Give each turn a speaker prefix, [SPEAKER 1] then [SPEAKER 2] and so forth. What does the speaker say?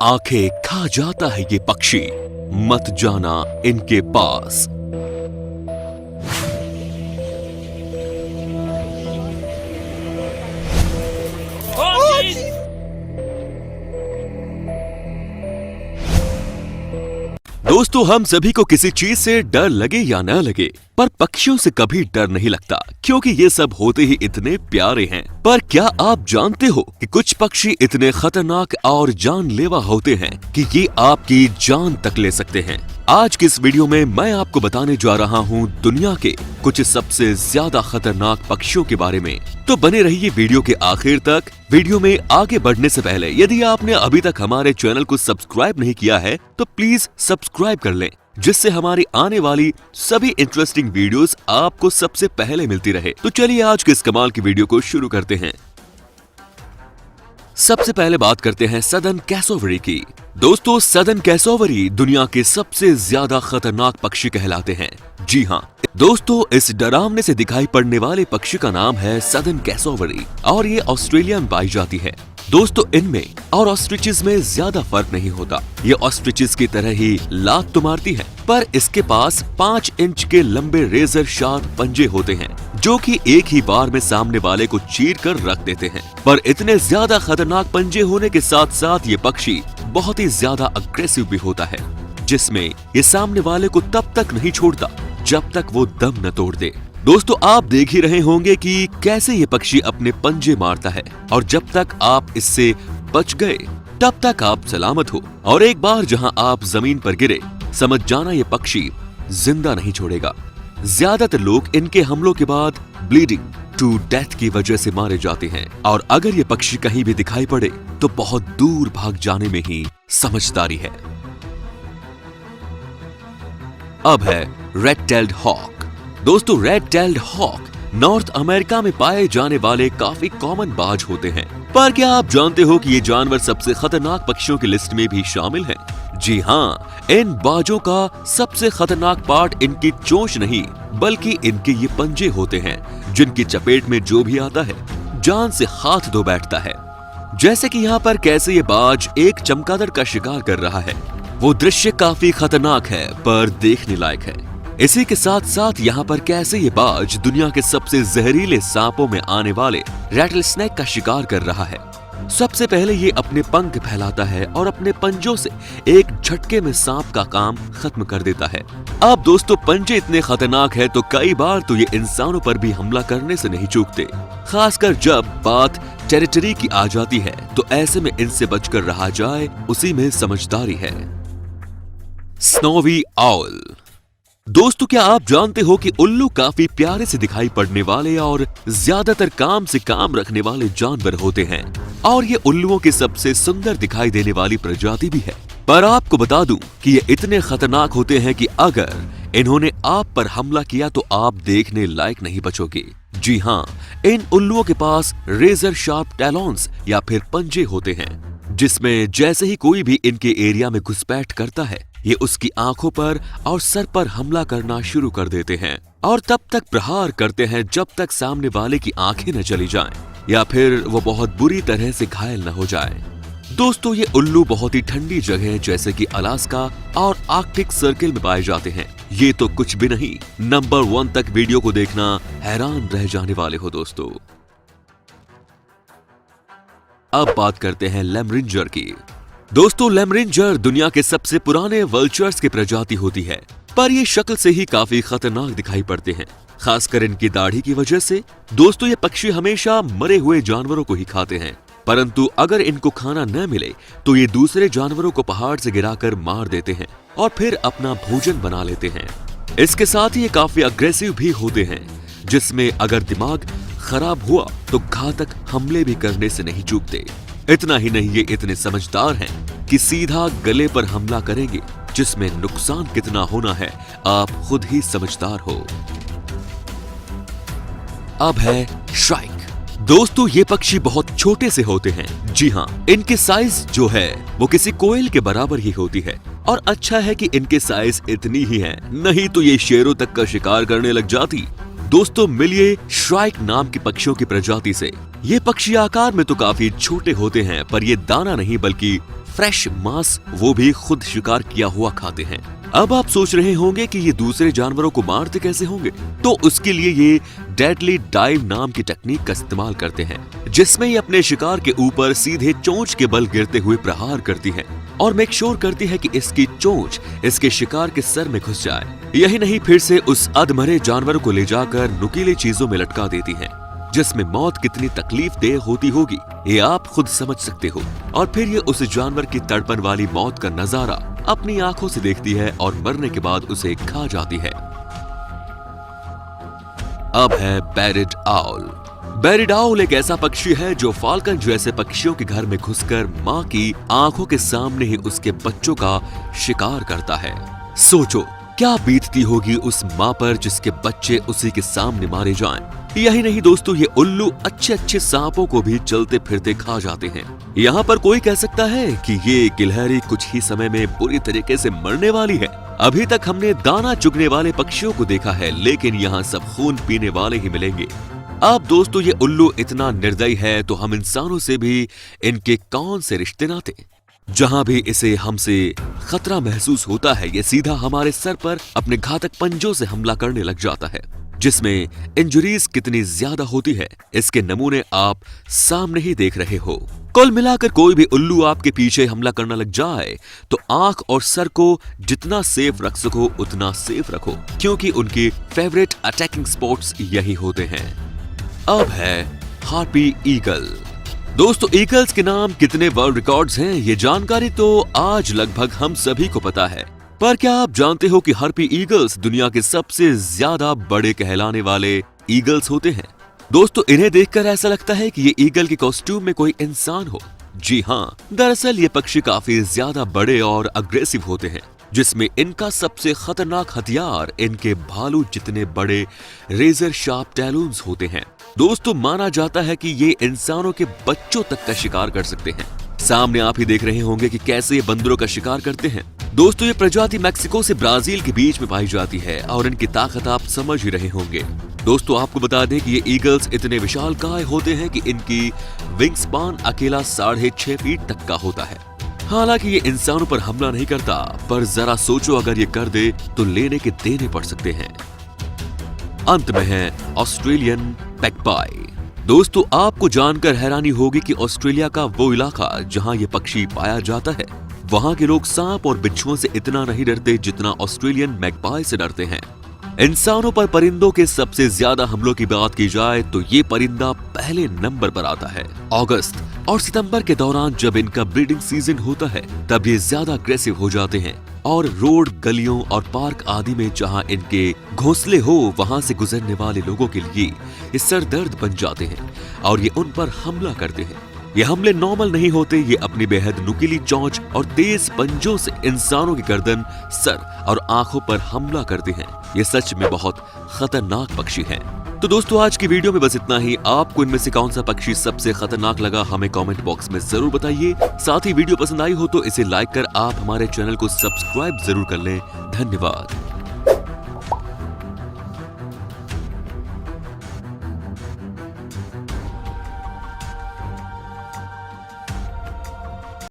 [SPEAKER 1] आंखें खा जाता है ये पक्षी, मत जाना इनके पास। दोस्तों, हम सभी को किसी चीज से डर लगे या न लगे, पर पक्षियों से कभी डर नहीं लगता, क्योंकि ये सब होते ही इतने प्यारे हैं। पर क्या आप जानते हो कि कुछ पक्षी इतने खतरनाक और जानलेवा होते हैं कि ये आपकी जान तक ले सकते हैं। आज की इस वीडियो में मैं आपको बताने जा रहा हूँ दुनिया के कुछ सबसे ज्यादा खतरनाक पक्षियों के बारे में। तो बने रहिए वीडियो के आखिर तक। वीडियो में आगे बढ़ने से पहले यदि आपने अभी तक हमारे चैनल को सब्सक्राइब नहीं किया है तो प्लीज सब्सक्राइब कर लें, जिससे हमारी आने वाली सभी इंटरेस्टिंग वीडियोस आपको सबसे पहले मिलती रहे। तो चलिए आज के इस कमाल की वीडियो को शुरू करते हैं। सबसे पहले बात करते हैं सदर्न कैसोवरी की। दोस्तों, सदर्न कैसोवरी दुनिया के सबसे ज्यादा खतरनाक पक्षी कहलाते हैं। जी हाँ दोस्तों, इस डरावने से दिखाई पड़ने वाले पक्षी का नाम है सदर्न कैसोवरी और ये ऑस्ट्रेलिया में पाई जाती है। दोस्तों, इनमें और ऑस्ट्रिचेस में ज्यादा फर्क नहीं होता। ये ऑस्ट्रिचेस की तरह ही लात तो मारती है, पर इसके पास 5 इंच के लंबे रेजर शार्प पंजे होते हैं, जो कि एक ही बार में सामने वाले को चीर कर रख देते हैं। पर इतने ज्यादा खतरनाक पंजे होने के साथ साथ ये पक्षी बहुत ही ज्यादा अग्रेसिव भी होता है, जिसमें ये सामने वाले को तब तक नहीं छोड़ता जब तक वो दम न तोड़ दे। दोस्तों, आप देख ही रहे होंगे कि कैसे ये पक्षी अपने पंजे मारता है, और जब तक आप इससे बच गए तब तक आप सलामत हो, और एक बार जहां आप जमीन पर गिरे समझ जाना ये पक्षी जिंदा नहीं छोड़ेगा। ज्यादातर लोग इनके हमलों के बाद ब्लीडिंग टू डेथ की वजह से मारे जाते हैं, और अगर ये पक्षी कहीं भी दिखाई पड़े तो बहुत दूर भाग जाने में ही समझदारी है। अब है रेड टेल्ड हॉक। दोस्तों, red tailed hawk North America में पाए जाने वाले काफी कॉमन बाज होते हैं। पर क्या आप जानते हो कि ये जानवर सबसे खतरनाक पक्षियों की लिस्ट में भी शामिल हैं? जी हाँ, इन बाजों का सबसे खतरनाक पार्ट इनकी चोंच नहीं बल्कि इनके ये पंजे होते हैं, जिनकी चपेट में जो भी आता है जान से हाथ धो बैठता है। जैसे कि यहाँ पर कैसे ये बाज एक चमगादड़ का शिकार कर रहा है। वो दृश्य काफी खतरनाक है पर देखने लायक है। इसी के साथ साथ यहाँ पर कैसे ये बाज दुनिया के सबसे जहरीले सांपों में आने वाले रैटल स्नेक का शिकार कर रहा है। सबसे पहले ये अपने पंख फैलाता है और अपने पंजों से एक झटके में सांप का काम खत्म कर देता है। अब दोस्तों, पंजे इतने खतरनाक है तो कई बार तो ये इंसानों पर भी हमला करने से नहीं चूकते, खासकर जब बात टेरिटरी की आ जाती है। तो ऐसे में इनसे बचकर रहा जाए, उसी में समझदारी है। Snowy owl. दोस्तों, क्या आप जानते हो कि उल्लू काफी प्यारे से दिखाई पड़ने वाले और ज्यादातर काम से काम रखने वाले जानवर होते हैं, और ये उल्लुओं की सबसे सुंदर दिखाई देने वाली प्रजाति भी है। पर आपको बता दूं कि ये इतने खतरनाक होते हैं कि अगर इन्होंने आप पर हमला किया तो आप देखने लायक नहीं बचोगे। जी हाँ, इन उल्लुओं के पास रेजर शार्प टैलॉन्स या फिर पंजे होते हैं, जिसमें जैसे ही कोई भी इनके एरिया में घुसपैठ करता है, ये उसकी आंखों पर और सर पर हमला करना शुरू कर देते हैं, और तब तक प्रहार करते हैं जब तक सामने वाले की आंखें न चली जाएं, या फिर वो बहुत बुरी तरह से घायल न हो जाए। दोस्तों, ये उल्लू बहुत ही ठंडी जगह जैसे कि अलास्का और आर्कटिक सर्किल में पाए जाते हैं। ये तो कुछ भी नहीं, नंबर 1 तक वीडियो को देखना हैरान रह जाने वाले हो दोस्तों। अब बात करते हैं लेमरिंजर की। दोस्तों, लेमरिंजर दुनिया के सबसे पुराने वल्चर्स की प्रजाति होती है, पर ये शक्ल से ही काफी खतरनाक दिखाई पड़ते हैं, खासकर इनकी दाढ़ी की वजह से। दोस्तों, ये पक्षी हमेशा मरे हुए जानवरों को ही खाते हैं, परंतु अगर इनको खाना न मिले तो ये दूसरे जानवरों को पहाड़ से गिराकर मार देते हैं और फिर अपना भोजन बना लेते हैं। इसके साथ ही ये काफी अग्रेसिव भी होते हैं, जिसमें अगर दिमाग खराब हुआ तो घातक हमले भी करने से नहीं चूकते। इतना ही नहीं, ये इतने समझदार हैं कि सीधा गले पर हमला करेंगे, जिसमें नुकसान कितना होना है आप खुद ही समझदार हो। अब है श्राइक। दोस्तों, ये पक्षी बहुत छोटे से होते हैं। जी हाँ, इनके साइज जो है वो किसी कोयल के बराबर ही होती है, और अच्छा है कि इनके साइज इतनी ही है, नहीं तो ये शेरों तक का शिकार करने लग जाती। दोस्तों, मिलिए श्राइक नाम की पक्षियों की प्रजाति से। ये पक्षी आकार में तो काफी छोटे होते हैं, पर ये दाना नहीं बल्कि फ्रेश मांस, वो भी खुद शिकार किया हुआ खाते हैं। अब आप सोच रहे होंगे कि ये दूसरे जानवरों को मारते कैसे होंगे, तो उसके लिए ये डेडली डाइव नाम की टेक्निक का इस्तेमाल करते हैं, जिसमें ये अपने शिकार के ऊपर सीधे चोंच के बल गिरते हुए प्रहार करती है और मेक श्योर करती है कि इसकी चोंच इसके शिकार के सर में घुस जाए। यही नहीं, फिर से उस अधमरे जानवर को ले जाकर नुकीली चीजों में लटका देती है, जिसमें मौत कितनी तकलीफदेह होती होगी ये आप खुद समझ सकते हो। और फिर ये उस जानवर की तड़पन वाली मौत का नजारा अपनी आंखों से देखती है और मरने के बाद उसे खा जाती है। अब है बेरिड आउल। बेरिड आउल एक ऐसा पक्षी है जो फाल्कन जैसे पक्षियों के घर में घुसकर मां की आंखों के सामने ही उसके बच्चों का शिकार करता है। सोचो क्या बीतती होगी उस मां पर जिसके बच्चे उसी के सामने मारे जाएं। यही नहीं दोस्तों, ये उल्लू अच्छे अच्छे सांपों को भी चलते फिरते खा जाते हैं। यहाँ पर कोई कह सकता है कि ये गिलहरी कुछ ही समय में बुरी तरीके से मरने वाली है। अभी तक हमने दाना चुगने वाले पक्षियों को देखा है, लेकिन यहाँ सब खून पीने वाले ही मिलेंगे। अब दोस्तों ये उल्लू इतना निर्दयी है तो हम इंसानों से भी इनके कौन से रिश्ते नाते। जहां भी इसे हमसे खतरा महसूस होता है ये सीधा हमारे सर पर अपने घातक पंजों से हमला करने लग जाता है, जिसमें इंजरीज कितनी ज्यादा होती है इसके नमूने आप सामने ही देख रहे हो। कुल मिलाकर कोई भी उल्लू आपके पीछे हमला करना लग जाए तो आंख और सर को जितना सेफ रख सको उतना सेफ रखो, क्योंकि उनकी फेवरेट अटैकिंग स्पॉट्स यही होते हैं। अब है हार्पी ईगल। दोस्तों ईगल्स के नाम कितने वर्ल्ड रिकॉर्ड्स हैं ये जानकारी तो आज लगभग हम सभी को पता है, पर क्या आप जानते हो कि हार्पी ईगल्स दुनिया के सबसे ज्यादा बड़े कहलाने वाले ईगल्स होते हैं। दोस्तों इन्हें देखकर ऐसा लगता है कि ये ईगल के कॉस्ट्यूम में कोई इंसान हो। जी हाँ, दरअसल ये पक्षी काफी ज्यादा बड़े और अग्रेसिव होते हैं, जिसमें इनका सबसे खतरनाक हथियार इनके भालू जितने बड़े रेजर शार्प टैलून्स होते हैं। दोस्तों माना जाता है कि ये इंसानों के बच्चों तक का शिकार कर सकते हैं। सामने आप ही देख रहे होंगे कि कैसे ये बंदरों का शिकार करते हैं। दोस्तों ये प्रजाति मैक्सिको से ब्राजील के बीच में पाई जाती है और इनकी ताकत आप समझ ही रहे होंगे। दोस्तों आपको बता दें कि ये ईगल्स इतने विशालकाय होते हैं कि इनकी विंग स्पान अकेला 6.5 फीट तक का होता है। हालांकि ये इंसानों पर हमला नहीं करता, पर जरा सोचो अगर ये कर दे तो लेने के देने पड़ सकते हैं। अंत में है ऑस्ट्रेलियन मैगपाई। दोस्तों आपको जानकर हैरानी होगी कि ऑस्ट्रेलिया का वो इलाका जहां ये पक्षी पाया जाता है, वहां के लोग सांप और बिच्छुओं से इतना नहीं डरते जितना ऑस्ट्रेलियन मैगपाई से डरते हैं। इंसानों पर परिंदों के सबसे ज्यादा हमलों की बात की जाए तो ये परिंदा पहले नंबर पर आता है। अगस्त और सितंबर के दौरान जब इनका ब्रीडिंग सीजन होता है तब ये ज्यादा अग्रेसिव हो जाते हैं और रोड, गलियों और पार्क आदि में जहां इनके घोंसले हो वहां से गुजरने वाले लोगों के लिए ये सरदर्द बन जाते हैं और ये उन पर हमला करते हैं। ये हमले नॉर्मल नहीं होते, ये अपनी बेहद नुकीली चोंच और तेज पंजों से इंसानों की गर्दन, सर और आंखों पर हमला करते हैं। ये सच में बहुत खतरनाक पक्षी हैं। तो दोस्तों आज की वीडियो में बस इतना ही। आपको इनमें से कौन सा पक्षी सबसे खतरनाक लगा हमें कमेंट बॉक्स में जरूर बताइए। साथ ही वीडियो पसंद आई हो तो इसे लाइक कर आप हमारे चैनल को सब्सक्राइब जरूर कर लें। धन्यवाद।